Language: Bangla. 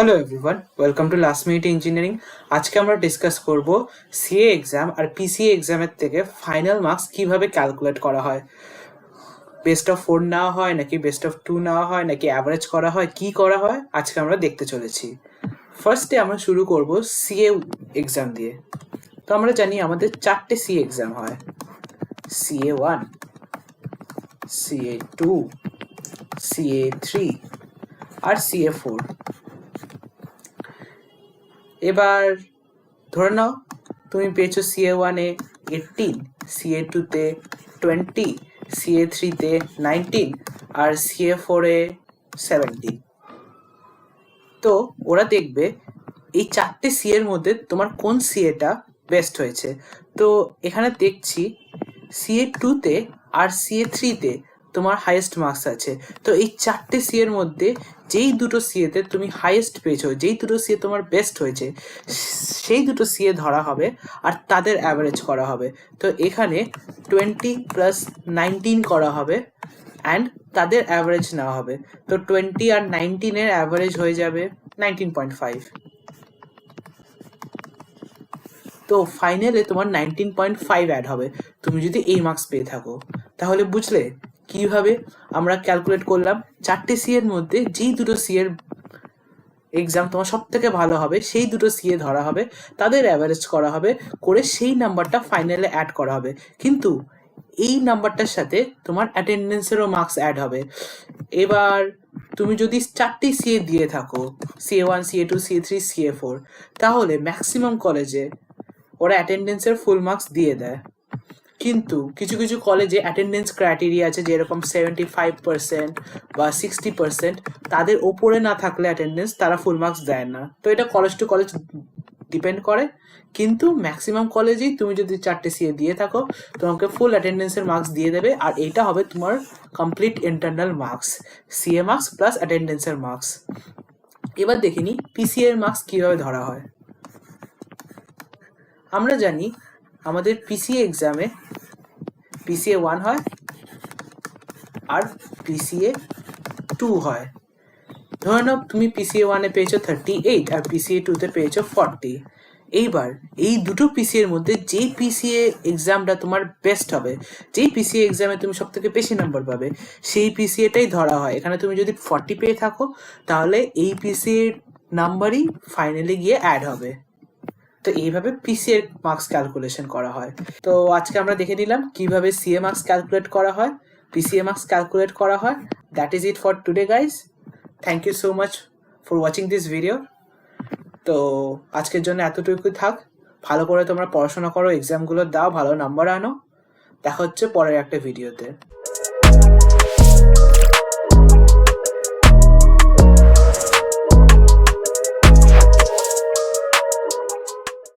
Hello everyone, welcome to last minute engineering. আজকে আমরা ডিসকাস করব সিএ এক্সাম আর পিসিএ এক্সামের থেকে ফাইনাল মার্কস কিভাবে ক্যালকুলেট করা হয়। বেস্ট অফ 4 নেওয়া হয় নাকি বেস্ট অফ 2 নেওয়া হয় নাকি অ্যাভারেজ করা হয়, কি করা হয় আজকে আমরা দেখতে চলেছি। ফার্স্টে আমরা শুরু করব সিএ এক্সাম দিয়ে। তো আমরা জানি আমাদের 4টে সিএ এক্সাম হয়, CA1, CA2, CA3 আর CA4। এবার ধরে নাও তুমি পেয়েছো CA1-এ 18, CA2-তে 20, CA3-তে 19 আর CA4-এ 17। তো ওরা দেখবে এই 4টে সিএর মধ্যে তোমার কোন সিএটা বেস্ট হয়েছে। তো এখানে দেখছি CA2-তে আর CA3-তে তোমার হাইয়েস্ট মার্কস আছে। তো এই 4টে সিএর মধ্যে যেই দুটো সিএতে তুমি হাইয়েস্ট পেয়েছো, যেই দুটো সিএ তোমার বেস্ট হয়েছে, সেই দুটো সিএ ধরা হবে আর তাদের অ্যাভারেজ করা হবে। তো এখানে 20 + 19 করা হবে অ্যান্ড তাদের অ্যাভারেজ নেওয়া হবে। তো 20 আর 19-এর অ্যাভারেজ হয়ে যাবে 19.5। তো ফাইনালে তোমার 19.5 অ্যাড হবে তুমি যদি এই মার্কস পেয়ে থাকো। তাহলে বুঝলে কিভাবে আমরা ক্যালকুলেট করলাম? 4টে সিএর মধ্যে যেই দুটো সিএর এক্সাম তোমার সব থেকে ভালো হবে সেই দুটো সিএ ধরা হবে, তাদের অ্যাভারেজ করা হবে, করে সেই নাম্বারটা ফাইনালে অ্যাড করা হবে। কিন্তু এই নাম্বারটার সাথে তোমার অ্যাটেন্ডেন্সেরও মার্কস অ্যাড হবে। এবার তুমি যদি 4টে সিএ দিয়ে থাকো, CA1, CA2, CA3, CA4, তাহলে ম্যাক্সিমাম কলেজে ওরা অ্যাটেন্ডেন্সের ফুল মার্কস দিয়ে দেয়। কিন্তু কিছু কিছু কলেজে অ্যাটেন্ডেন্স ক্রাইটেরিয়া আছে, যেরকম 75% বা 60%, তাদের ওপরে না থাকলে অ্যাটেন্ডেন্স তারা ফুল মার্কস দেয় না। তো এটা কলেজ টু কলেজ ডিপেন্ড করে, কিন্তু ম্যাক্সিমাম কলেজেই তুমি যদি 4টে সিএ দিয়ে থাকো তোমাকে ফুল অ্যাটেন্ডেন্সের মার্কস দিয়ে দেবে, আর এইটা হবে তোমার complete internal marks, CA marks plus অ্যাটেন্ডেন্সের মার্কস। এবার দেখিনি পিসিএ এর মার্কস কীভাবে ধরা হয়। আমরা জানি আমাদের পিসিএ এক্সামে PCA1 হয় আর PCA2 হয়। ধরে নাও তুমি PCA1-এ পেয়েছো 38 আর PCA2-তে পেয়েছো 40। এইবার এই দুটো পিসিএর মধ্যে যেই পিসিএ এক্সামটা তোমার বেস্ট হবে, যেই পিসিএ এক্সামে তুমি সব থেকে বেশি নাম্বার পাবে, সেই পিসিএটাই ধরা হয়। এখানে তুমি যদি 40 পেয়ে থাকো তাহলে এই পিসিএ নাম্বারই ফাইনালি গিয়ে অ্যাড হবে। তো এইভাবে পিসিএ মার্কস ক্যালকুলেশন করা হয়। তো আজকে আমরা দেখে নিলাম কিভাবে সিএ মার্কস ক্যালকুলেট করা হয়, পিসিএ মার্কস ক্যালকুলেট করা হয়। That is it for today guys. Thank you so much for watching this video. তো আজকের জন্য এতটুকু থাক। ভালো করে তোমরা পড়াশোনা করো, এক্সামগুলো দাও, ভালো নাম্বার আনো। দেখা হচ্ছে পরের একটা ভিডিওতে।